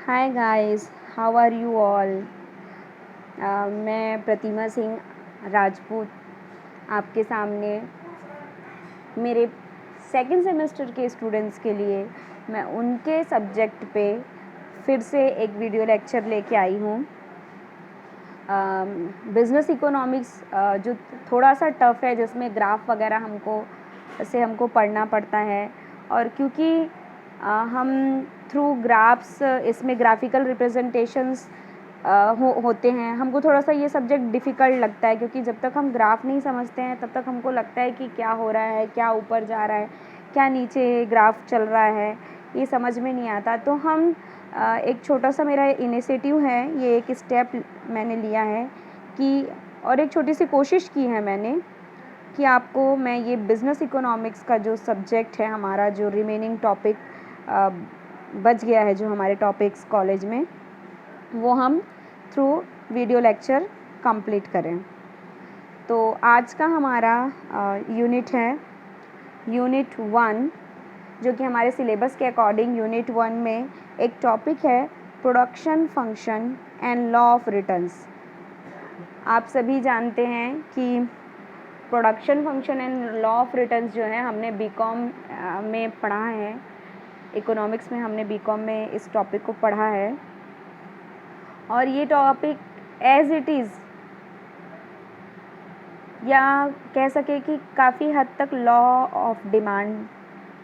Hi guys, how are you all. मैं प्रतिमा सिंह राजपूत आपके सामने मेरे सेकंड सेमेस्टर के स्टूडेंट्स के लिए मैं उनके सब्जेक्ट पे फिर से एक वीडियो लेक्चर लेके आई हूँ। बिज़नेस इकोनॉमिक्स जो थोड़ा सा टफ़ है, जिसमें ग्राफ वगैरह हमको पढ़ना पड़ता है। और क्योंकि हम थ्रू ग्राफ्स इसमें ग्राफिकल रिप्रेजेंटेशंस होते हैं, हमको थोड़ा सा ये सब्जेक्ट डिफ़िकल्ट लगता है, क्योंकि जब तक हम ग्राफ नहीं समझते हैं तब तक हमको लगता है कि क्या हो रहा है, क्या ऊपर जा रहा है, क्या नीचे ग्राफ चल रहा है, ये समझ में नहीं आता। तो हम एक छोटा सा मेरा इनिशिएटिव है, ये एक स्टेप मैंने लिया है कि और एक छोटी सी कोशिश की है मैंने कि आपको मैं ये बिज़नेस इकोनॉमिक्स का जो सब्जेक्ट है, हमारा जो रिमेनिंग टॉपिक बच गया है, जो हमारे टॉपिक्स कॉलेज में, वो हम थ्रू वीडियो लेक्चर कंप्लीट करें। तो आज का हमारा यूनिट है यूनिट 1, जो कि हमारे सिलेबस के अकॉर्डिंग यूनिट 1 में एक टॉपिक है production function and law of returns. आप सभी जानते हैं कि production function and law of returns जो है हमने बीकॉम में पढ़ा है, इकोनॉमिक्स में हमने बीकॉम में इस टॉपिक को पढ़ा है। और ये टॉपिक एज इट इज़, या कह सके कि काफ़ी हद तक लॉ ऑफ डिमांड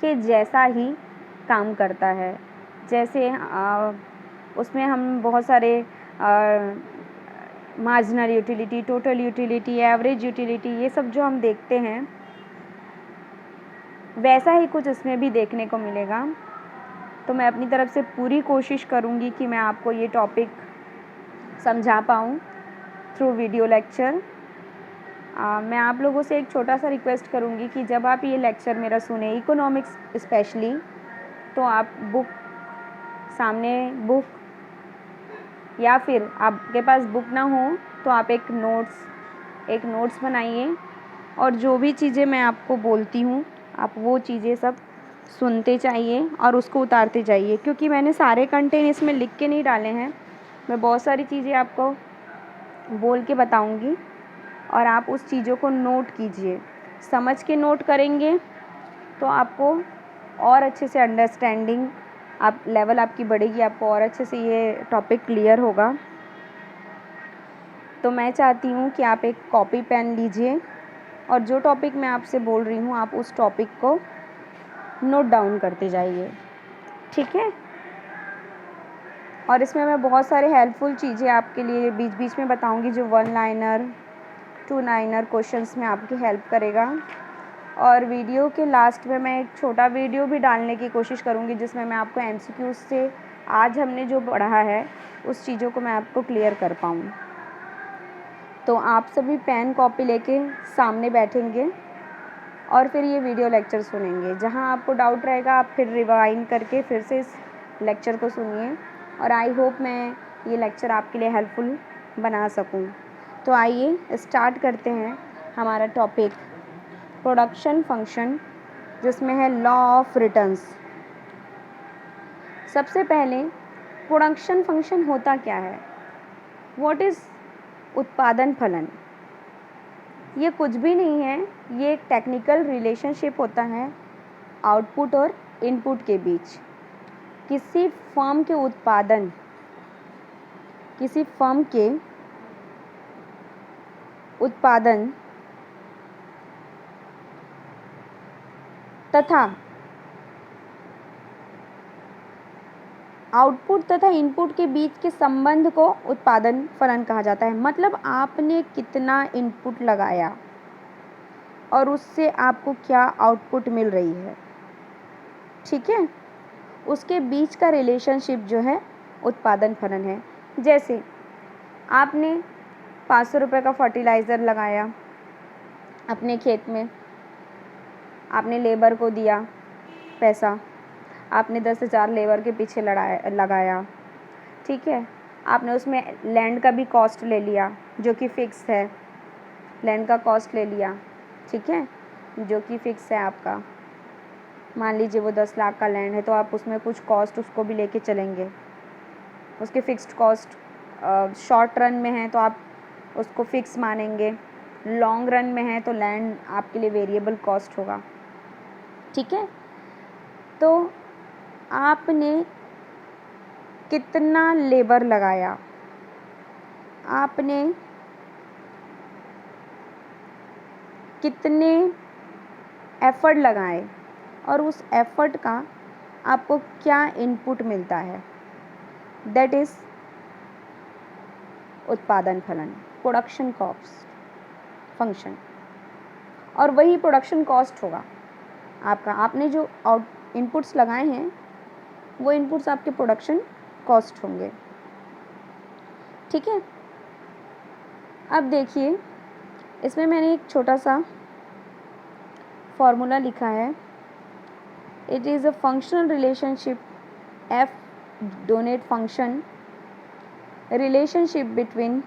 के जैसा ही काम करता है। जैसे उसमें हम बहुत सारे marginal utility, total utility, average utility, ये सब जो हम देखते हैं, वैसा ही कुछ इसमें भी देखने को मिलेगा। तो मैं अपनी तरफ से पूरी कोशिश करूँगी कि मैं आपको ये टॉपिक समझा पाऊँ थ्रू वीडियो लेक्चर। मैं आप लोगों से एक छोटा सा रिक्वेस्ट करूँगी कि जब आप ये लेक्चर मेरा सुने, इकोनॉमिक्स स्पेशली, तो आप बुक या फिर आपके पास बुक ना हो तो आप एक नोट्स बनाइए, और जो भी चीज़ें मैं आपको बोलती हूँ आप वो चीज़ें सब सुनते जाइए और उसको उतारते जाइए, क्योंकि मैंने सारे कंटेंट इसमें लिख के नहीं डाले हैं। मैं बहुत सारी चीज़ें आपको बोल के बताऊँगी और आप उस चीज़ों को नोट कीजिए। समझ के नोट करेंगे तो आपको और अच्छे से अंडरस्टैंडिंग लेवल आपकी बढ़ेगी, आपको और अच्छे से ये टॉपिक क्लियर होगा। तो मैं चाहती हूँ कि आप एक कॉपी पेन लीजिए और जो टॉपिक मैं आपसे बोल रही हूँ आप उस टॉपिक को नोट डाउन करते जाइए, ठीक है। और इसमें मैं बहुत सारे हेल्पफुल चीज़ें आपके लिए बीच बीच में बताऊँगी, जो 1 लाइनर 2 लाइनर क्वेश्चंस में आपकी हेल्प करेगा। और वीडियो के लास्ट में मैं एक छोटा वीडियो भी डालने की कोशिश करूँगी, जिसमें मैं आपको MCQs से आज हमने जो पढ़ा है उस चीज़ों को मैं आपको क्लियर कर पाऊँ। तो आप सभी पेन कॉपी लेके सामने बैठेंगे और फिर ये वीडियो लेक्चर सुनेंगे। जहाँ आपको डाउट रहेगा आप फिर रिवाइंड करके फिर से इस लेक्चर को सुनिए, और आई होप मैं ये लेक्चर आपके लिए हेल्पफुल बना सकूँ। तो आइए स्टार्ट करते हैं हमारा टॉपिक प्रोडक्शन फंक्शन, जिसमें है लॉ ऑफ रिटर्न्स। सबसे पहले प्रोडक्शन फंक्शन होता क्या है? व्हाट इज़ उत्पादन फलन? ये कुछ भी नहीं है, ये एक टेक्निकल रिलेशनशिप होता है आउटपुट और इनपुट के बीच। किसी फर्म के उत्पादन तथा आउटपुट तथा इनपुट के बीच के संबंध को उत्पादन फलन कहा जाता है। मतलब आपने कितना इनपुट लगाया और उससे आपको क्या आउटपुट मिल रही है, ठीक है, उसके बीच का रिलेशनशिप जो है उत्पादन फलन है। जैसे आपने 500 रुपये का फर्टिलाइज़र लगाया अपने खेत में, आपने लेबर को दिया पैसा, आपने 10,000 लेबर के पीछे लगाया, ठीक है। आपने उसमें लैंड का भी कॉस्ट ले लिया जो कि फ़िक्स है, लैंड का कॉस्ट ले लिया, ठीक है, जो कि फ़िक्स है आपका। मान लीजिए वो 10 लाख का लैंड है, तो आप उसमें कुछ कॉस्ट उसको भी लेके चलेंगे, उसके फिक्स्ड कॉस्ट शॉर्ट रन में है तो आप उसको फिक्स मानेंगे, लॉन्ग रन में है तो लैंड आपके लिए वेरिएबल कॉस्ट होगा। ठीक है, तो आपने कितना लेबर लगाया, आपने कितने एफर्ट लगाए और उस एफर्ट का आपको क्या इनपुट मिलता है, दैट इज़ उत्पादन फलन, प्रोडक्शन कॉस्ट फंक्शन। और वही प्रोडक्शन कॉस्ट होगा आपका, आपने जो इनपुट्स लगाए हैं वो इनपुट्स आपके प्रोडक्शन कॉस्ट होंगे। ठीक है, अब देखिए इसमें मैंने एक छोटा सा फॉर्मूला लिखा है। It is a functional relationship f denote function relationship between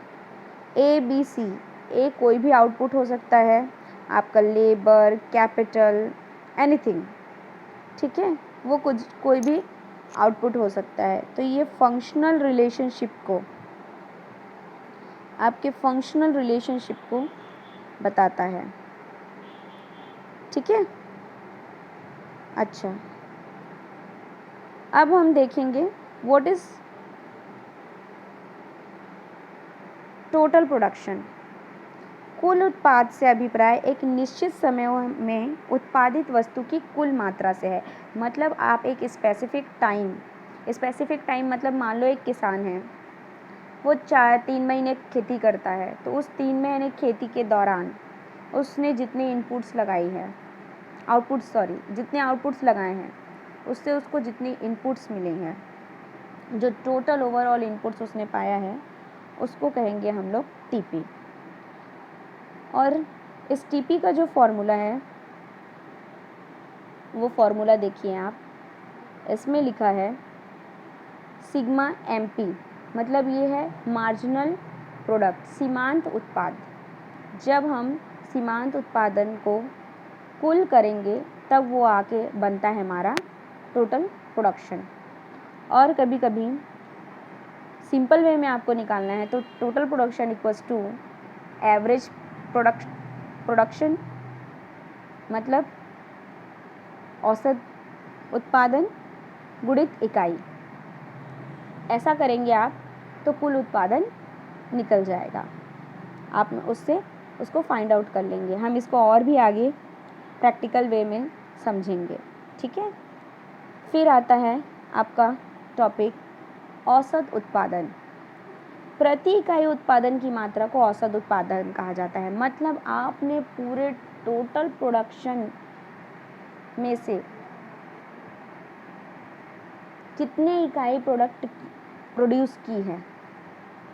A B C. A कोई भी आउटपुट हो सकता है, आपका लेबर, कैपिटल, एनीथिंग। ठीक है, वो कुछ कोई भी आउटपुट हो सकता है। तो ये फंक्शनल रिलेशनशिप को, आपके फंक्शनल रिलेशनशिप को बताता है। ठीक है, अच्छा अब हम देखेंगे व्हाट इज़ टोटल प्रोडक्शन। कुल उत्पाद से अभिप्राय एक निश्चित समय में उत्पादित वस्तु की कुल मात्रा से है। मतलब आप एक स्पेसिफिक टाइम मतलब मान लो एक किसान है, वो 3 महीने खेती करता है, तो उस 3 महीने खेती के दौरान उसने जितने इनपुट्स लगाई है, जितने आउटपुट्स लगाए हैं, उससे उसको जितनी इनपुट्स मिले हैं, जो टोटल ओवरऑल इनपुट्स उसने पाया है, उसको कहेंगे हम लोग टीपी। और इस टीपी का जो फॉर्मूला है वो फॉर्मूला देखिए आप, इसमें लिखा है सिग्मा एमपी, मतलब ये है मार्जिनल प्रोडक्ट, सीमांत उत्पाद। जब हम सीमांत उत्पादन को कुल करेंगे तब वो आके बनता है हमारा टोटल प्रोडक्शन। और कभी कभी सिंपल वे में आपको निकालना है तो total production equals to average production, मतलब औसत उत्पादन गुणित इकाई। ऐसा करेंगे आप तो कुल उत्पादन निकल जाएगा। आप उसको फाइंड आउट कर लेंगे। हम इसको और भी आगे प्रैक्टिकल वे में समझेंगे। ठीक है, फिर आता है आपका टॉपिक औसत उत्पादन। प्रति इकाई उत्पादन की मात्रा को औसत उत्पादन कहा जाता है। मतलब आपने पूरे टोटल प्रोडक्शन में से कितने इकाई प्रोडक्ट प्रोड्यूस की है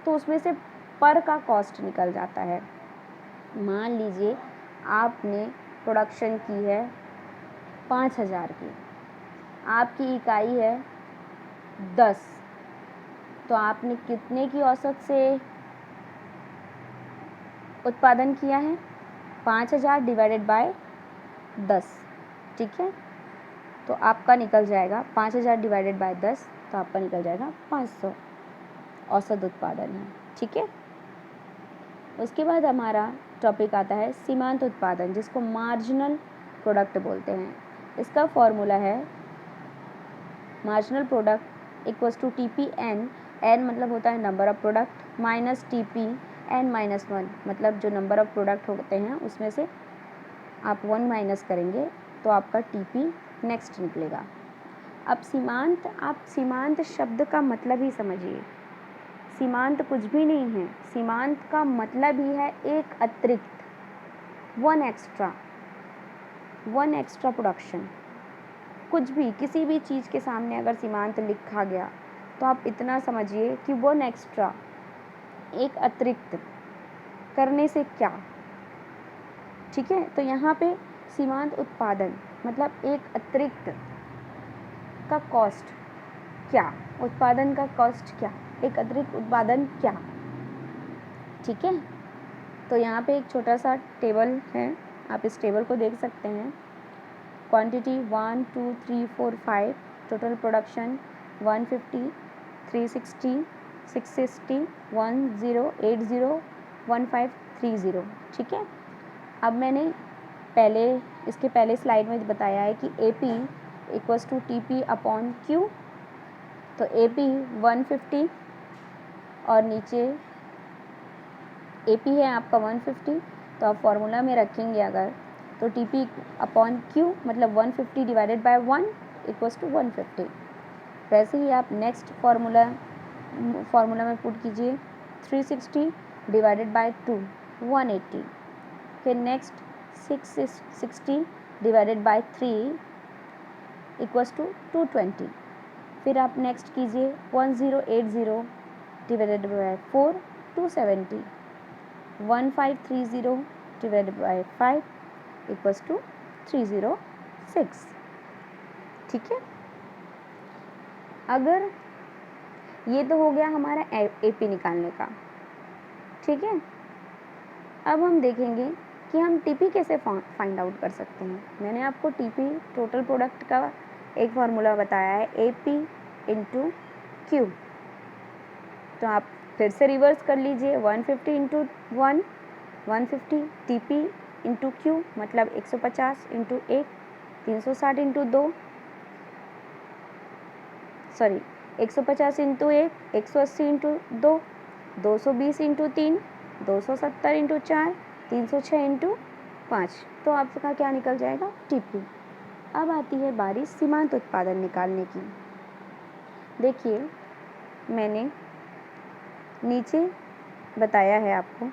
तो उसमें से पर का कॉस्ट निकल जाता है। मान लीजिए आपने प्रोडक्शन की है 5000 की, आपकी इकाई है 10, तो आपने कितने की औसत से उत्पादन किया है? 5000 डिवाइडेड बाय 10। ठीक है, तो आपका निकल जाएगा 5000 डिवाइडेड बाय 10, तो आपका निकल जाएगा 500 औसत उत्पादन है। ठीक है, उसके बाद हमारा टॉपिक आता है सीमांत उत्पादन, जिसको मार्जिनल प्रोडक्ट बोलते हैं। इसका फॉर्मूला है marginal product equals to T P मतलब होता है number of product, minus T n-1, मतलब जो नंबर ऑफ प्रोडक्ट होते हैं उसमें से आप 1 माइनस करेंगे तो आपका टीपी नेक्स्ट निकलेगा। अब आप सीमांत शब्द का मतलब ही समझिए। सीमांत कुछ भी नहीं है, सीमांत का मतलब ही है एक अतिरिक्त, वन एक्स्ट्रा प्रोडक्शन। कुछ भी, किसी भी चीज़ के सामने अगर सीमांत लिखा गया तो आप इतना समझिए कि वन एक्स्ट्रा, एक अतिरिक्त करने से क्या। ठीक है, तो यहाँ पे सीमांत उत्पादन मतलब एक अतिरिक्त का कॉस्ट क्या, उत्पादन का कॉस्ट क्या, एक अतिरिक्त उत्पादन क्या। ठीक है, तो यहाँ पे एक छोटा सा टेबल है, आप इस टेबल को देख सकते हैं। Quantity 1 2 3 4 5, total production 150, 360, 660, 1080, 1530। ठीक है। अब मैंने इसके पहले स्लाइड में बताया है कि AP equals to TP upon Q। तो AP 150 और नीचे AP है आपका 150, तो आप फॉर्मूला में रखेंगे अगर, तो TP अपॉन Q मतलब 150 डिवाइडेड बाय 1 इक्वल्स टू 150। वैसे ही आप नेक्स्ट फॉर्मूला में पुट कीजिए 360 डिवाइडेड बाय 2 180। फिर next 660 divided by 3 equals to 220। फिर आप नेक्स्ट कीजिए 1080 divided by 4 270। 1530 divided by 5 equals to 306। ठीक है। अगर ये तो हो गया हमारा AP निकालने का। ठीक है। अब हम देखेंगे कि हम TP कैसे फाइंड आउट कर सकते हैं। मैंने आपको TP टोटल प्रोडक्ट का एक फार्मूला बताया है, AP इंटू Q। तो आप फिर से रिवर्स कर लीजिए, 150 इंटू 1 150, TP इंटू Q मतलब 150 into 1 360 into 2 sorry 150 into 1 180 into 2 220 into 3 270 into 4 306 into 5। तो आपका क्या निकल जाएगा, TP। अब आती है बारी सीमांत उत्पादन निकालने की। देखिए मैंने नीचे बताया है आपको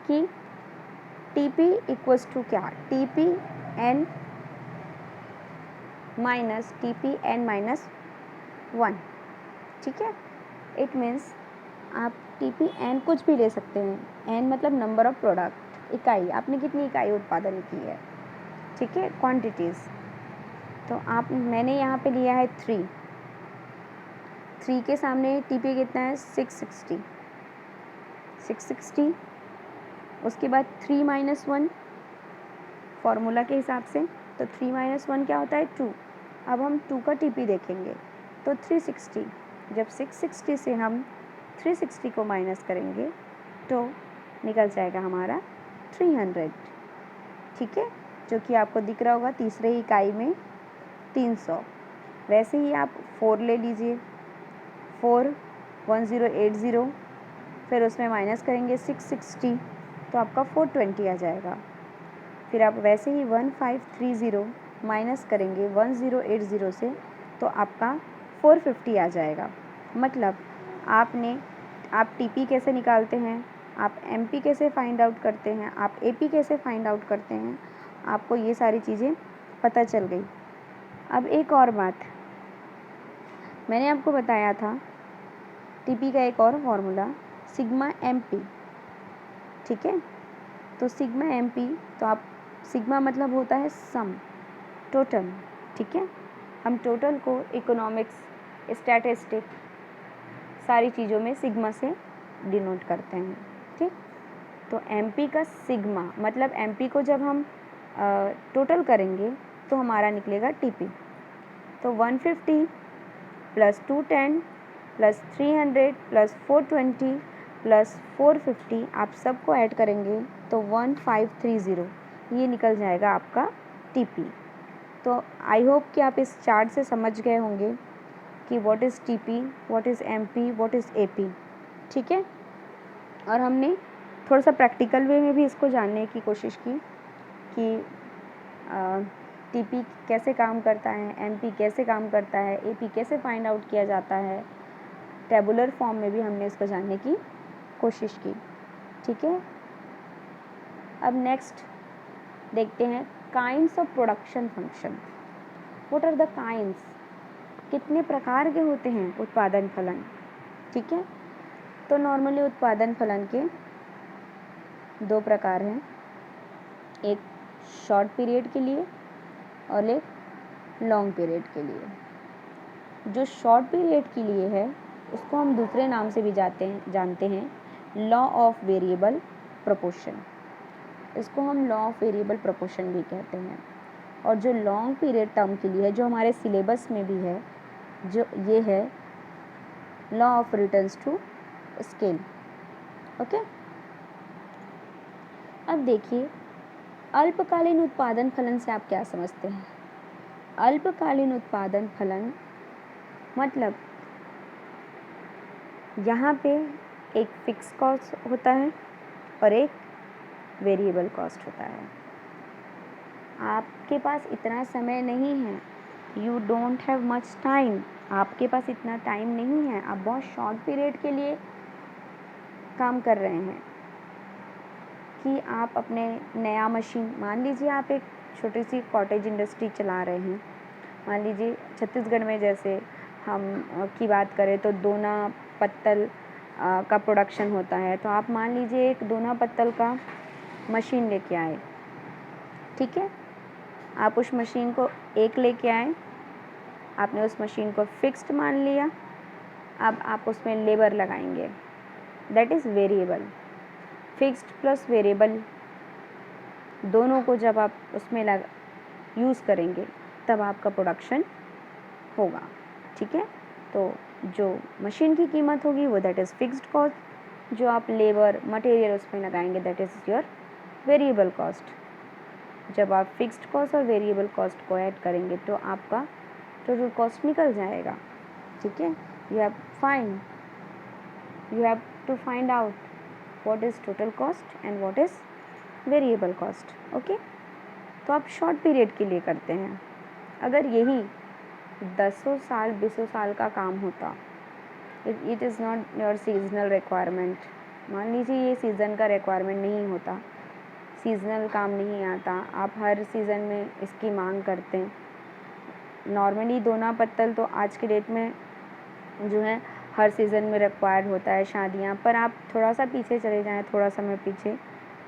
कि TP इक्वल्स टू क्या, TPN माइनस TPN माइनस 1। ठीक है। इट मीन्स आप TPN कुछ भी ले सकते हैं। N मतलब नंबर ऑफ प्रोडक्ट, इकाई, आपने कितनी इकाई उत्पादन की है। ठीक है, क्वांटिटीज़। तो मैंने यहाँ पे लिया है 3 के सामने TP कितना है 660। उसके बाद 3 माइनस 1 फॉर्मूला के हिसाब से, तो 3 माइनस 1 क्या होता है 2। अब हम 2 का TP देखेंगे तो 360। जब 660 से हम 360 को माइनस करेंगे तो निकल जाएगा हमारा 300। ठीक है, जो कि आपको दिख रहा होगा तीसरे इकाई में 300। वैसे ही आप 4 ले लीजिए, 4 1080, फिर उसमें माइनस करेंगे 660 तो आपका 420 आ जाएगा। फिर आप वैसे ही 1530 माइनस करेंगे 1080 से तो आपका 450 आ जाएगा। मतलब आप TP कैसे निकालते हैं, आप MP कैसे फाइंड आउट करते हैं, आप AP कैसे फाइंड आउट करते हैं, आपको ये सारी चीज़ें पता चल गई। अब एक और बात, मैंने आपको बताया था TP का एक और फॉर्मूला सिग्मा MP। ठीक है, तो सिग्मा MP, तो आप सिग्मा मतलब होता है सम, टोटल। ठीक है, हम टोटल को इकोनॉमिक्स, स्टैटिस्टिक सारी चीज़ों में सिग्मा से डिनोट करते हैं। ठीक, तो MP का सिग्मा मतलब MP को जब हम टोटल करेंगे तो हमारा निकलेगा TP। तो 150 प्लस 210 प्लस 300 प्लस 420 प्लस 450 आप सबको ऐड करेंगे तो 1530, ये निकल जाएगा आपका TP। तो आई होप कि आप इस चार्ट से समझ गए होंगे कि what is TP, what is MP, what is AP। ठीक है, और हमने थोड़ा सा प्रैक्टिकल वे में भी इसको जानने की कोशिश की कि TP कैसे काम करता है, MP कैसे काम करता है, AP कैसे फाइंड आउट किया जाता है। टेबुलर फॉर्म में भी हमने इसको जानने की कोशिश की। ठीक है, अब नेक्स्ट देखते हैं kinds of production function. What are the kinds, कितने प्रकार के होते हैं उत्पादन फलन। ठीक है, तो नॉर्मली उत्पादन फलन के 2 प्रकार हैं, एक शॉर्ट पीरियड के लिए और एक लॉन्ग पीरियड के लिए। जो शॉर्ट पीरियड के लिए है उसको हम दूसरे नाम से भी जानते हैं लॉ ऑफ वेरिएबल प्रोपोर्शन। इसको हम लॉ ऑफ वेरिएबल प्रोपोर्शन भी कहते हैं। और जो लॉन्ग पीरियड टर्म के लिए है, जो हमारे सिलेबस में भी है, जो ये है law of returns to scale. Okay, अब देखिए अल्पकालीन उत्पादन फलन से आप क्या समझते हैं? अल्पकालीन उत्पादन फलन मतलब यहाँ पे एक फिक्स कॉस्ट होता है और एक वेरिएबल कॉस्ट होता है। आपके पास इतना समय नहीं है, you don't have much time, आपके पास इतना टाइम नहीं है, आप बहुत शॉर्ट पीरियड के लिए काम कर रहे हैं कि आप अपने नया मशीन, मान लीजिए आप एक छोटी सी कॉटेज इंडस्ट्री चला रहे हैं, मान लीजिए छत्तीसगढ़ में जैसे हम की बात करें तो दोना पत्तल का प्रोडक्शन होता है, तो आप मान लीजिए एक दोना पत्तल का मशीन लेके आए, ठीक है, आप उस मशीन को एक लेके आए, आपने उस मशीन को फिक्स्ड मान लिया, अब आप उसमें लेबर लगाएंगे, that is variable. Fixed plus variable दोनों को जब आप उसमें यूज़ करेंगे तब आपका प्रोडक्शन होगा, ठीक है। तो जो मशीन की कीमत होगी वो दैट इज़ फिक्स्ड कॉस्ट, जो आप लेबर मटेरियल उसमें लगाएंगे that is your variable cost. जब आप फिक्स्ड कॉस्ट और वेरिएबल कॉस्ट को ऐड करेंगे तो आपका टोटल कॉस्ट निकल जाएगा, ठीक है। You have to find out what is total cost and what is variable cost. Okay, तो आप शॉर्ट पीरियड के लिए करते हैं। अगर यही 10 साल 20 साल का काम होता, it is not your seasonal requirement, मान लीजिए ये सीज़न का रिक्वायरमेंट नहीं होता, सीजनल काम नहीं आता, आप हर सीज़न में इसकी मांग करते हैं। नॉर्मली दोना पत्तल तो आज के डेट में जो है हर सीज़न में रिक्वायर्ड होता है, शादियाँ, पर आप थोड़ा सा पीछे चले जाएँ, थोड़ा समय पीछे,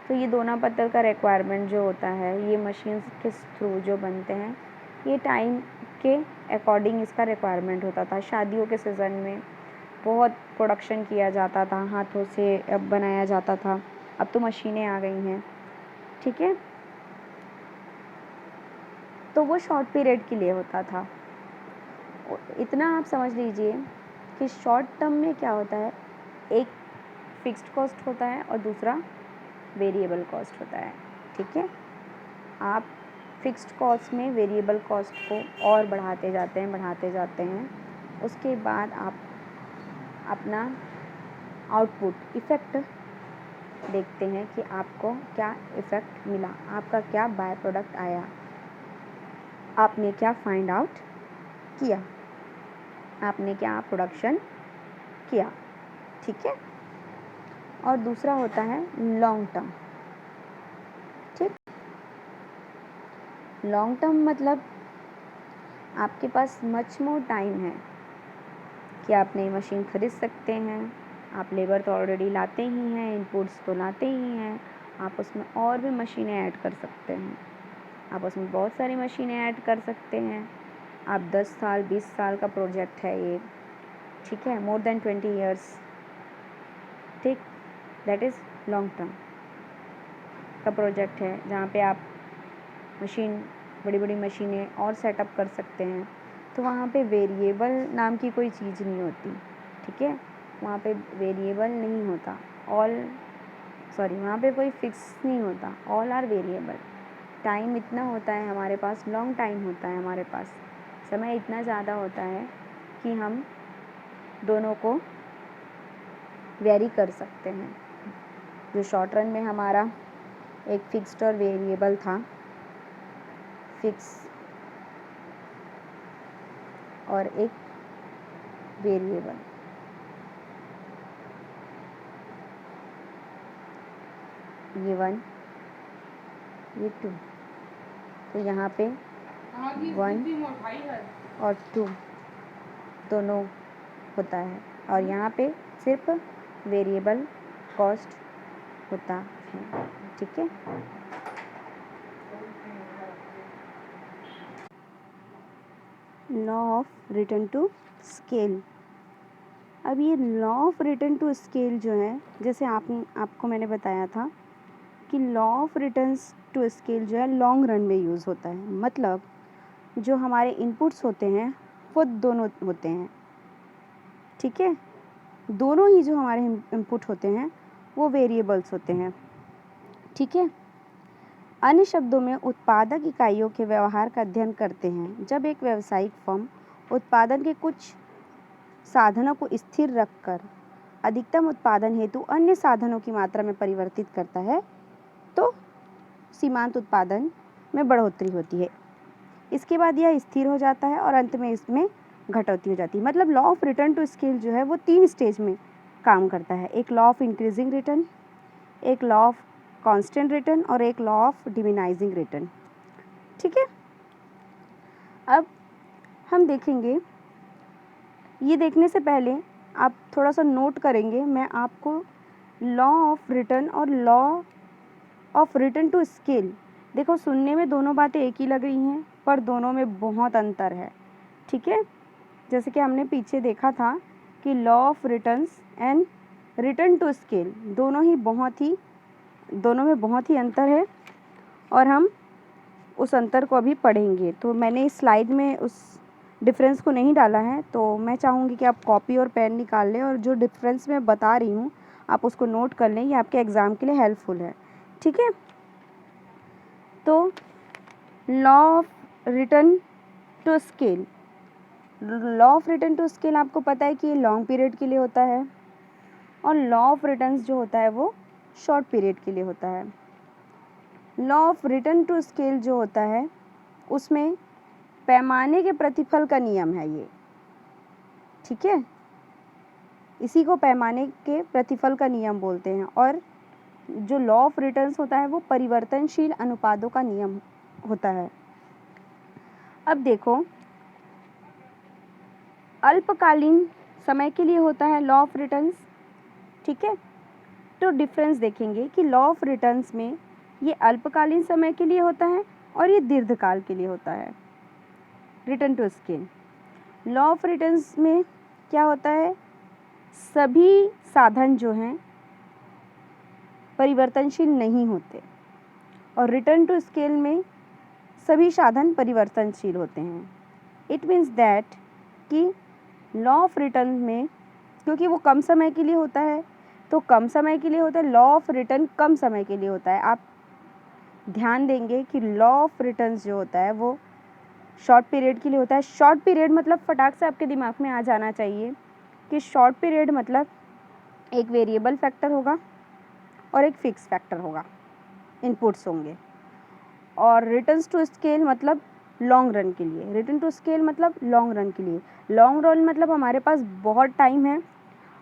तो ये दोना पत्तल का रिक्वायरमेंट जो होता है, ये मशीन्स के थ्रू जो बनते हैं, ये टाइम के अकॉर्डिंग इसका रिक्वायरमेंट होता था। शादियों के सीज़न में बहुत प्रोडक्शन किया जाता था, हाथों से बनाया जाता था, अब तो मशीनें आ गई हैं, ठीक है। तो वो शॉर्ट पीरियड के लिए होता था। इतना आप समझ लीजिए कि शॉर्ट टर्म में क्या होता है, एक फिक्स्ड कॉस्ट होता है और दूसरा वेरिएबल कॉस्ट होता है, ठीक है। आप फिक्स्ड कॉस्ट में वेरिएबल कॉस्ट को और बढ़ाते जाते हैं, उसके बाद आप अपना आउटपुट इफ़ेक्ट देखते हैं कि आपको क्या इफ़ेक्ट मिला, आपका क्या बाय प्रोडक्ट आया, आपने क्या फाइंड आउट किया, आपने क्या प्रोडक्शन किया, ठीक है। और दूसरा होता है लॉन्ग टर्म, ठीक। लॉन्ग टर्म मतलब आपके पास मच मोर टाइम है कि आप नई मशीन खरीद सकते हैं, आप लेबर तो ऑलरेडी लाते ही हैं, इनपुट्स तो लाते ही हैं, आप उसमें और भी मशीनें ऐड कर सकते हैं, आप उसमें बहुत सारी मशीनें ऐड कर सकते हैं। आप 10 साल 20 साल का प्रोजेक्ट है ये, ठीक है, मोर देन 20 ईयर्स, ठीक, दैट इज़ लॉन्ग टर्म का प्रोजेक्ट है, जहाँ पे आप मशीन, बड़ी बड़ी मशीनें और सेटअप कर सकते हैं। तो वहाँ पे वेरिएबल नाम की कोई चीज़ नहीं होती, ठीक है, वहाँ पे वेरिएबल नहीं होता, वहाँ पे कोई फिक्स नहीं होता, ऑल आर वेरिएबल। टाइम इतना होता है हमारे पास, लॉन्ग टाइम होता है हमारे पास, समय इतना ज़्यादा होता है कि हम दोनों को वेरी कर सकते हैं। जो शॉर्ट रन में हमारा एक फिक्स्ड और वेरिएबल था, फिक्स और एक वेरिएबल, ये 1 ये 2, तो यहाँ पे 1 और 2 दोनों होता है, और यहाँ पे सिर्फ वेरिएबल कॉस्ट होता है, ठीक है। Law of return to scale. अब ये law of return to scale जो है, जैसे आपको मैंने बताया था कि law of returns to scale जो है लॉन्ग रन में यूज़ होता है। मतलब जो हमारे इनपुट्स होते हैं वो दोनों होते हैं, ठीक है, दोनों ही जो हमारे इनपुट होते हैं वो वेरिएबल्स होते हैं, ठीक है। अन्य शब्दों में उत्पादक इकाइयों के व्यवहार का अध्ययन करते हैं। जब एक व्यावसायिक फर्म उत्पादन के कुछ साधनों को स्थिर रखकर अधिकतम उत्पादन हेतु अन्य साधनों की मात्रा में परिवर्तित करता है तो सीमांत उत्पादन में बढ़ोतरी होती है। इसके बाद यह स्थिर हो जाता है और अंत में इसमें घटौती हो जाती है। मतलब law of return to scale जो है वो 3 स्टेज में काम करता है। एक लॉ ऑफ इंक्रीजिंग रिटर्न, एक लॉ ऑफ कांस्टेंट रिटर्न और एक लॉ ऑफ डिमिनाइजिंग रिटर्न, ठीक है। अब हम देखेंगे, ये देखने से पहले आप थोड़ा सा नोट करेंगे, मैं आपको लॉ ऑफ रिटर्न और law of return to scale, देखो सुनने में दोनों बातें एक ही लग रही हैं पर दोनों में बहुत अंतर है, ठीक है। जैसे कि हमने पीछे देखा था कि law of returns and return to scale दोनों में बहुत ही अंतर है और हम उस अंतर को अभी पढ़ेंगे। तो मैंने इस स्लाइड में उस डिफरेंस को नहीं डाला है, तो मैं चाहूँगी कि आप कॉपी और पेन निकाल लें और जो डिफरेंस मैं बता रही हूँ आप उसको नोट कर लें, ये आपके एग्ज़ाम के लिए हेल्पफुल है, ठीक है। तो law of return to scale, law of return to scale आपको पता है कि ये लॉन्ग पीरियड के लिए होता है और लॉ ऑफ रिटर्न्स जो होता है वो शॉर्ट पीरियड के लिए होता है। Law of return to scale जो होता है उसमें पैमाने के प्रतिफल का नियम है ये, ठीक है, इसी को पैमाने के प्रतिफल का नियम बोलते हैं। और जो लॉ ऑफ रिटर्न्स होता है वो परिवर्तनशील अनुपातों का नियम होता है। अब देखो, अल्पकालीन समय के लिए होता है लॉ ऑफ रिटर्न्स, ठीक है। तो डिफरेंस देखेंगे कि लॉ ऑफ रिटर्न्स में ये अल्पकालीन समय के लिए होता है और ये दीर्घकाल के लिए होता है। Return to scale, law of returns में क्या होता है, सभी साधन जो हैं परिवर्तनशील नहीं होते और रिटर्न टू स्केल में सभी साधन परिवर्तनशील होते हैं। इट मीन्स दैट कि लॉ ऑफ रिटर्न में क्योंकि वो कम समय के लिए होता है तो कम समय के लिए होता है, लॉ ऑफ रिटर्न कम समय के लिए होता है। आप ध्यान देंगे कि लॉ ऑफ रिटर्न्स जो होता है वो शॉर्ट पीरियड के लिए होता है। शॉर्ट पीरियड मतलब फटाक से आपके दिमाग में आ जाना चाहिए कि शॉर्ट पीरियड मतलब एक वेरिएबल फैक्टर होगा और एक फिक्स फैक्टर होगा, इनपुट्स होंगे। और रिटर्न्स टू स्केल मतलब लॉन्ग रन के लिए, रिटर्न टू स्केल मतलब लॉन्ग रन के लिए। लॉन्ग रन मतलब हमारे पास बहुत टाइम है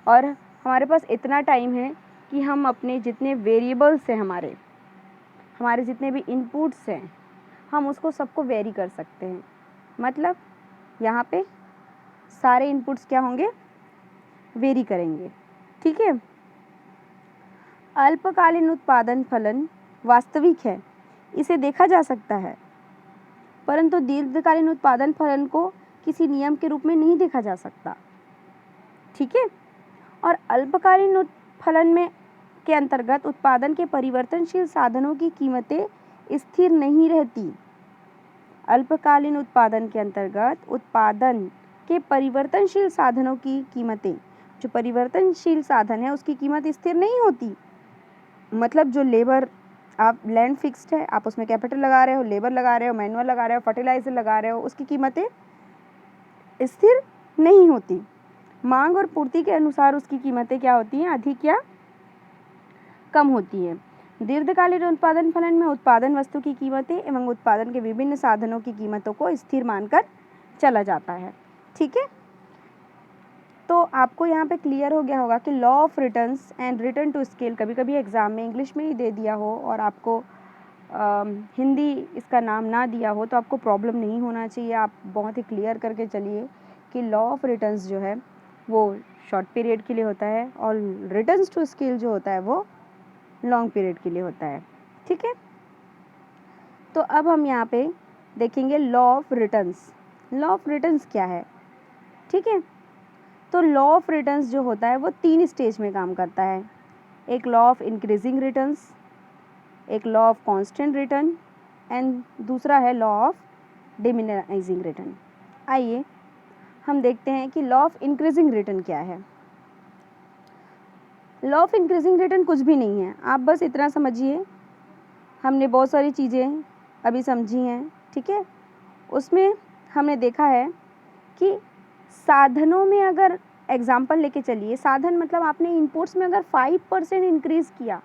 और हमारे पास इतना टाइम है कि हम अपने जितने वेरिएबल्स हैं, हमारे जितने भी इनपुट्स हैं, हम उसको सबको वेरी कर सकते हैं। मतलब यहाँ पे सारे इनपुट्स क्या होंगे, वेरी करेंगे, ठीक है। अल्पकालीन उत्पादन फलन वास्तविक है, इसे देखा जा सकता है, परंतु दीर्घकालीन उत्पादन फलन को किसी नियम के रूप में नहीं देखा जा सकता, ठीक है। और अल्पकालीन फलन में के अंतर्गत उत्पादन के परिवर्तनशील साधनों की कीमतें स्थिर नहीं रहती। अल्पकालीन उत्पादन के अंतर्गत उत्पादन के परिवर्तनशील साधनों की कीमतें, जो परिवर्तनशील साधन है उसकी कीमत स्थिर नहीं होती। मतलब जो लेबर, आप लैंड फिक्स्ड है, आप उसमें कैपिटल लगा रहे हो, लेबर लगा रहे हो, मैनुअल लगा रहे हो, फर्टिलाइजर लगा रहे हो, उसकी कीमतें स्थिर नहीं होती। मांग और पूर्ति के अनुसार उसकी कीमतें क्या होती हैं, अधिक या कम होती हैं। दीर्घकालीन उत्पादन फलन में उत्पादन वस्तु की कीमतें एवं उत्पादन के विभिन्न साधनों की कीमतों को स्थिर मानकर चला जाता है, ठीक है। तो आपको यहाँ पे क्लियर हो गया होगा कि law of returns and return to scale कभी कभी एग्ज़ाम में इंग्लिश में ही दे दिया हो और आपको हिंदी इसका नाम ना दिया हो तो आपको प्रॉब्लम नहीं होना चाहिए। आप बहुत ही क्लियर करके चलिए कि लॉ ऑफ रिटर्न्स जो है वो शॉर्ट पीरियड के लिए होता है और रिटर्न्स टू स्केल जो होता है वो लॉन्ग पीरियड के लिए होता है, ठीक है। तो अब हम यहाँ पे देखेंगे law of returns. Law of returns क्या है, ठीक है। तो लॉ ऑफ रिटर्न्स जो होता है वो 3 स्टेज में काम करता है। एक लॉ ऑफ इंक्रीजिंग रिटर्न्स, एक law of constant return and दूसरा है लॉ ऑफ डिमिनाइजिंग रिटर्न। आइए हम देखते हैं कि लॉ ऑफ इंक्रीजिंग रिटर्न क्या है। लॉ ऑफ इंक्रीजिंग रिटर्न कुछ भी नहीं है, आप बस इतना समझिए, हमने बहुत सारी चीज़ें अभी समझी हैं, ठीक है। उसमें हमने देखा है कि साधनों में अगर एग्जाम्पल लेके चलिए, साधन मतलब आपने इनपुट्स में अगर 5% इंक्रीज़ किया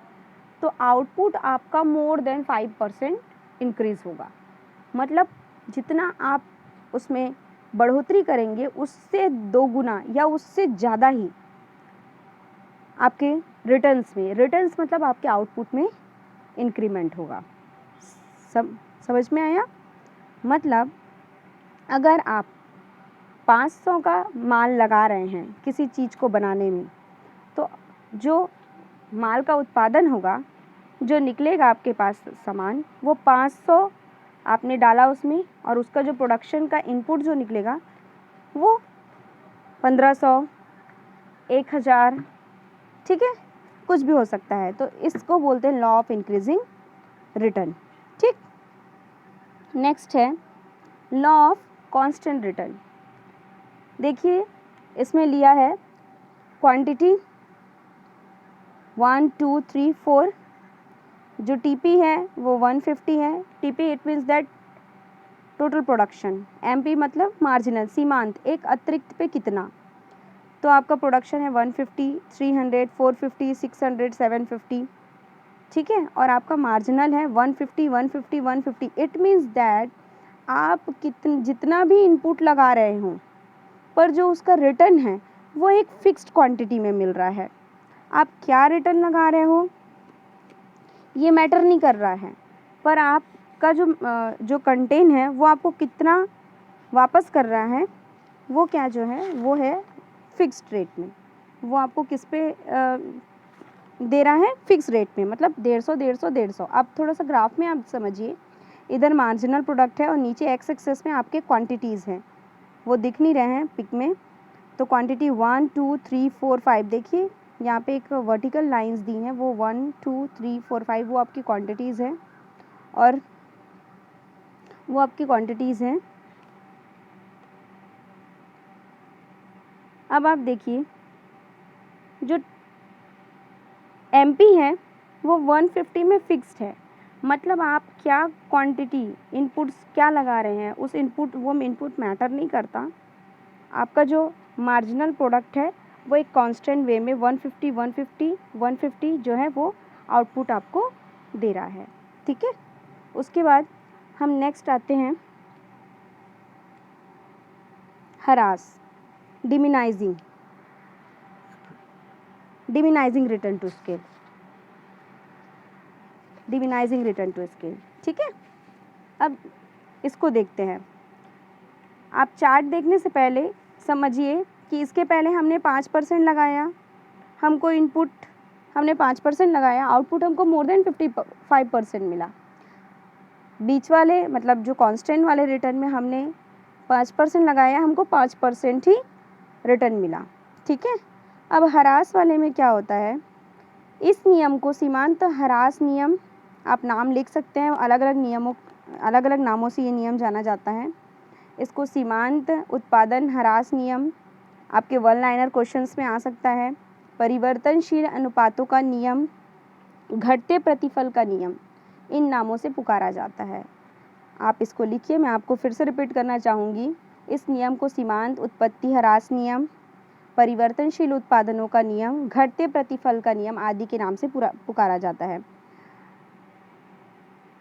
तो आउटपुट आपका मोर देन 5% इंक्रीज़ होगा। मतलब जितना आप उसमें बढ़ोतरी करेंगे उससे 2 गुना या उससे ज़्यादा ही आपके रिटर्न्स मतलब आपके आउटपुट में इंक्रीमेंट होगा। समझ में आया? मतलब अगर आप 500 का माल लगा रहे हैं किसी चीज़ को बनाने में, तो जो माल का उत्पादन होगा, जो निकलेगा आपके पास सामान, वो 500 आपने डाला उसमें, और उसका जो प्रोडक्शन का इनपुट जो निकलेगा वो 1500, 1000, ठीक है, कुछ भी हो सकता है। तो इसको बोलते हैं लॉ ऑफ इंक्रीजिंग रिटर्न, ठीक। नेक्स्ट है लॉ ऑफ कांस्टेंट रिटर्न। देखिए इसमें लिया है क्वांटिटी 1 2 3 4, जो टीपी है वो 150 है। TP it means that total production, MP मतलब मार्जिनल, सीमांत, एक अतिरिक्त पे कितना, तो आपका प्रोडक्शन है 150, 300, 450, 600, 750, ठीक है, और आपका मार्जिनल है 150, 150, 150। इट मीन्स दैट आप जितना भी इनपुट लगा रहे हों, पर जो उसका रिटर्न है वो एक फिक्स्ड क्वांटिटी में मिल रहा है। आप क्या रिटर्न लगा रहे हो ये मैटर नहीं कर रहा है, पर आपका जो कंटेन है वो आपको कितना वापस कर रहा है, वो क्या जो है वो है फिक्स्ड रेट में। वो आपको किस पे दे रहा है? फिक्स रेट में, मतलब 150, 150, 150। अब थोड़ा सा ग्राफ में आप समझिए, इधर मार्जिनल प्रोडक्ट है और नीचे एक्स एक्सेस में आपके क्वांटिटीज़ हैं, वो दिख नहीं रहे हैं पिक में। तो क्वांटिटी 1 2 3 4 5, देखिए यहाँ पे एक वर्टिकल लाइंस दी हैं, वो 1 2 3 4 5 वो आपकी क्वांटिटीज़ हैं, और वो आपकी क्वांटिटीज़ हैं। अब आप देखिए जो एमपी है वो 150 में फिक्स्ड है, मतलब आप क्या क्वांटिटी इनपुट्स क्या लगा रहे हैं, उस वो इनपुट मैटर नहीं करता। आपका जो मार्जिनल प्रोडक्ट है वो एक कांस्टेंट वे में 150 150 150 जो है वो आउटपुट आपको दे रहा है, ठीक है। उसके बाद हम नेक्स्ट आते हैं हरास, diminishing return to scale, diminishing return to scale, ठीक है। अब इसको देखते हैं। आप चार्ट देखने से पहले समझिए कि इसके पहले हमने 5% लगाया, हमको इनपुट हमने 5% लगाया, आउटपुट हमको मोर देन 55% मिला। बीच वाले मतलब जो कांस्टेंट वाले रिटर्न में हमने 5% लगाया, हमको 5% ही रिटर्न मिला, ठीक है। अब हरास वाले में क्या होता है, इस नियम को सीमांत हरास नियम आप नाम लिख सकते हैं, अलग अलग नामों से ये नियम जाना जाता है। इसको सीमांत उत्पादन हरास नियम आपके वन लाइनर क्वेश्चंस में आ सकता है। परिवर्तनशील अनुपातों का नियम, घटते प्रतिफल का नियम, इन नामों से पुकारा जाता है। आप इसको लिखिए, मैं आपको फिर से रिपीट करना चाहूँगी। इस नियम को सीमांत उत्पत्ति हरास नियम, परिवर्तनशील उत्पादनों का नियम, घटते प्रतिफल का नियम आदि के नाम से पुकारा जाता है।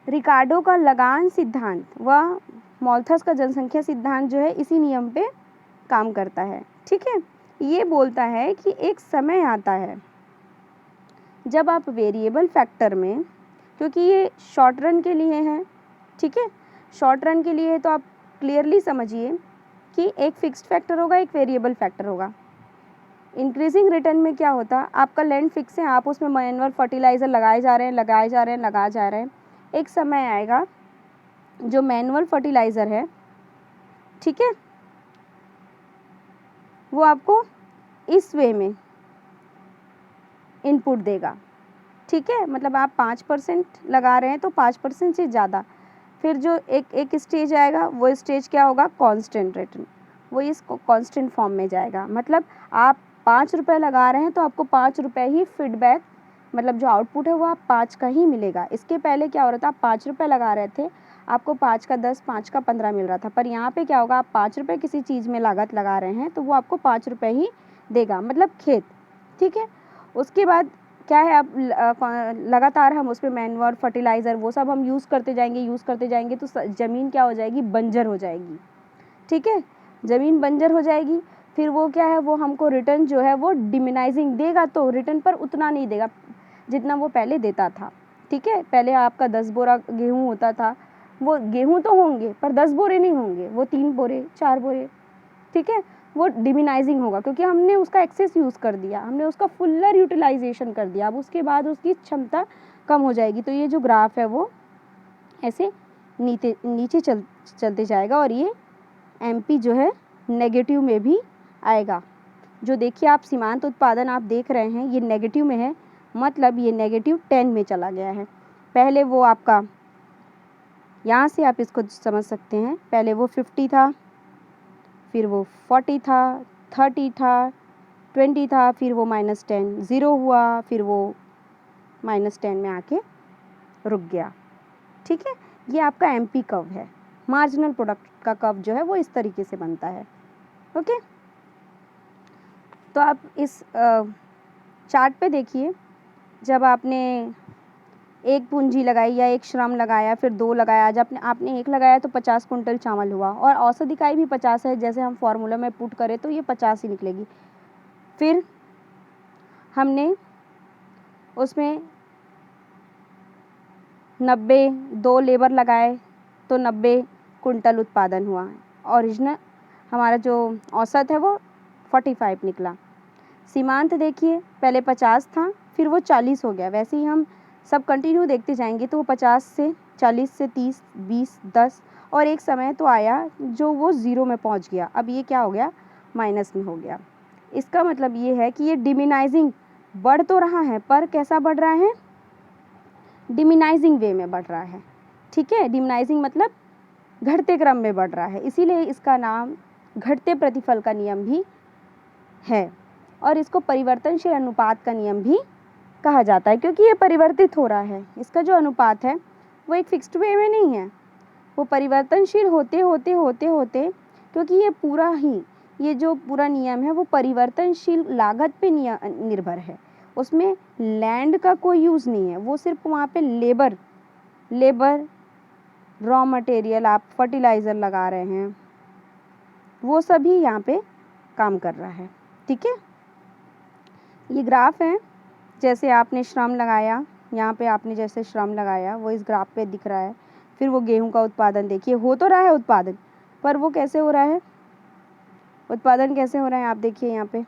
रिकार्डो का लगान सिद्धांत व माल्थस का जनसंख्या सिद्धांत जो है इसी नियम पे काम करता है, ठीक है। ये बोलता है कि एक समय आता है जब आप वेरिएबल फैक्टर में, क्योंकि ये शॉर्ट रन के लिए है, ठीक है, शॉर्ट रन के लिए है, तो आप क्लियरली समझिए कि एक फिक्स्ड फैक्टर होगा, एक वेरिएबल फैक्टर होगा। इंक्रीजिंग रिटर्न में क्या होता, आपका लैंड फिक्स है, आप उसमें मैनुअल फर्टिलाइज़र लगाए जा रहे हैं। एक समय आएगा जो मैनुअल फर्टिलाइज़र है, ठीक है, वो आपको इस वे में इनपुट देगा, ठीक है, मतलब आप 5% लगा रहे हैं तो 5% से ज़्यादा। फिर जो एक स्टेज आएगा वो स्टेज क्या होगा, कांस्टेंट रिटर्न, वो इस कांस्टेंट फॉर्म में जाएगा। मतलब आप 5 रुपये लगा रहे हैं तो आपको 5 रुपये ही फीडबैक, मतलब जो आउटपुट है वो आप 5 का ही मिलेगा। इसके पहले क्या हो रहा था, आप 5 रुपये लगा रहे थे, आपको 5 का 10, 5 का 15 मिल रहा था। पर यहाँ पे क्या होगा, आप 5 रुपये किसी चीज़ में लागत लगा रहे हैं तो वो आपको 5 रुपये ही देगा, मतलब खेत। ठीक है, उसके बाद क्या है, अब लगातार हम उस पर मैन्योर, फर्टिलाइज़र वो सब हम यूज़ करते जाएंगे तो ज़मीन क्या हो जाएगी, बंजर हो जाएगी। ठीक है, ज़मीन बंजर हो जाएगी। फिर वो क्या है, वो हमको रिटर्न जो है वो डिमिनाइजिंग देगा, तो रिटर्न पर उतना नहीं देगा जितना वो पहले देता था। ठीक है, पहले आपका 10 बोरा गेहूँ होता था, वो गेहूँ तो होंगे पर 10 बोरे नहीं होंगे, वो 3 बोरे 4 बोरे। ठीक है, वो डिमिनाइजिंग होगा क्योंकि हमने उसका एक्सेस यूज़ कर दिया, हमने उसका फुलर यूटिलाइजेशन कर दिया। अब उसके बाद उसकी क्षमता कम हो जाएगी। तो ये जो ग्राफ है वो ऐसे नीचे चलते जाएगा और ये एमपी जो है नेगेटिव में भी आएगा। जो देखिए आप सीमांत उत्पादन आप देख रहे हैं ये नेगेटिव में है, मतलब ये -10 में चला गया है। पहले वो आपका, यहाँ से आप इसको समझ सकते हैं, पहले वो 50 था, फिर वो 40 था, 30 था, 20 था, फिर वो -10 ज़ीरो हुआ, फिर वो -10 में आके रुक गया। ठीक है, ये आपका एमपी कर्व है। मार्जिनल प्रोडक्ट का कर्व जो है वो इस तरीके से बनता है। ओके, तो आप इस चार्ट पे देखिए, जब आपने एक पूंजी लगाई या एक श्रम लगाया, फिर 2 लगाया, जब आपने 1 लगाया तो 50 कुंटल चावल हुआ, और औसत इकाई भी 50 है, जैसे हम फॉर्मूला में पुट करें तो ये 50 ही निकलेगी। फिर हमने उसमें 90 2 लेबर लगाए तो 90 कुंटल उत्पादन हुआ। ओरिजिनल हमारा जो औसत है वो 45 निकला। सीमांत देखिए, पहले 50 था, फिर वो 40 हो गया। वैसे ही हम सब कंटिन्यू देखते जाएंगे तो वो 50 से 40 से 30, 20, 10 और एक समय तो आया जो वो ज़ीरो में पहुंच गया। अब ये क्या हो गया, माइनस में हो गया। इसका मतलब ये है कि ये डिमिनाइजिंग बढ़ तो रहा है, पर कैसा बढ़ रहा है, डिमिनाइजिंग वे में बढ़ रहा है। ठीक है, डिमिनाइजिंग मतलब घटते क्रम में बढ़ रहा है, इसीलिए इसका नाम घटते प्रतिफल का नियम भी है, और इसको परिवर्तनशील अनुपात का नियम भी कहा जाता है, क्योंकि ये परिवर्तित हो रहा है। इसका जो अनुपात है वो एक फिक्स्ड वे में नहीं है, वो परिवर्तनशील होते होते होते होते, क्योंकि ये जो पूरा नियम है वो परिवर्तनशील लागत पे निर्भर है। उसमें लैंड का कोई यूज़ नहीं है, वो सिर्फ वहाँ पे लेबर रॉ मटेरियल, आप फर्टिलाइज़र लगा रहे हैं, वो सभी यहाँ पे काम कर रहा है। ठीक है, ये ग्राफ है, जैसे आपने श्रम लगाया, यहाँ पे आपने जैसे श्रम लगाया वो इस ग्राफ पे दिख रहा है। फिर वो गेहूं का उत्पादन देखिए, हो तो रहा है उत्पादन, पर वो कैसे हो रहा है, उत्पादन कैसे हो रहा है, आप देखिए यहाँ पे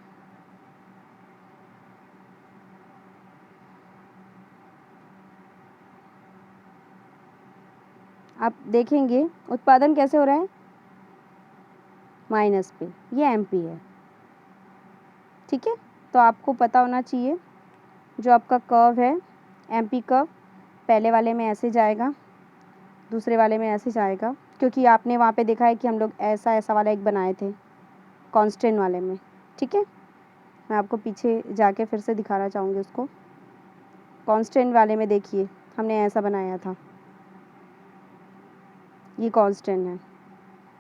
आप देखेंगे उत्पादन कैसे हो रहा है, माइनस पे, ये एमपी है। ठीक है, तो आपको पता होना चाहिए जो आपका कर्व है एमपी कर्व, पहले वाले में ऐसे जाएगा, दूसरे वाले में ऐसे जाएगा, क्योंकि आपने वहाँ पे देखा है कि हम लोग ऐसा वाला एक बनाए थे कांस्टेंट वाले में। ठीक है, मैं आपको पीछे जाके फिर से दिखाना चाहूँगी उसको। कांस्टेंट वाले में देखिए हमने ऐसा बनाया था, ये कांस्टेंट है।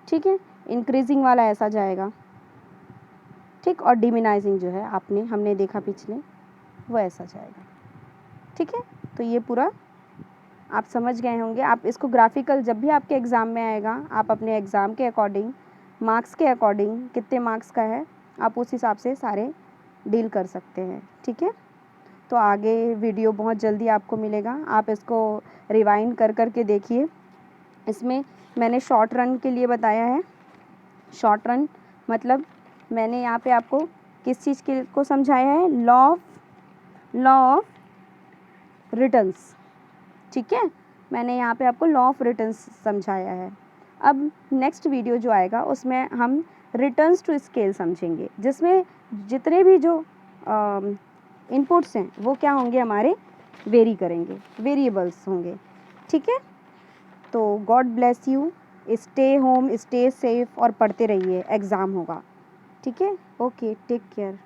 ठीक है, इंक्रीजिंग वाला ऐसा जाएगा, ठीक, और डिमिनाइजिंग जो है हमने देखा पिछले, वो ऐसा जाएगा। ठीक है, तो ये पूरा आप समझ गए होंगे। आप इसको ग्राफिकल जब भी आपके एग्ज़ाम में आएगा, आप अपने एग्ज़ाम के अकॉर्डिंग, मार्क्स के अकॉर्डिंग, कितने मार्क्स का है आप उस हिसाब से सारे डील कर सकते हैं। ठीक है, तो आगे वीडियो बहुत जल्दी आपको मिलेगा, आप इसको रिवाइंड कर के देखिए। इसमें मैंने शॉर्ट रन के लिए बताया है। शॉर्ट रन मतलब मैंने यहाँ पे आपको किस चीज़ के को समझाया है, लॉ ऑफ रिटर्न्स। ठीक है, मैंने यहाँ पे आपको लॉ ऑफ रिटर्न्स समझाया है। अब नेक्स्ट वीडियो जो आएगा उसमें हम रिटर्न्स टू स्केल समझेंगे, जिसमें जितने भी जो इनपुट्स हैं वो क्या होंगे, हमारे वेरी करेंगे, वेरिएबल्स होंगे, ठीक है। तो God bless you, stay home, stay safe और पढ़ते रहिए, एग्ज़ाम होगा, ठीक है। Okay, take care.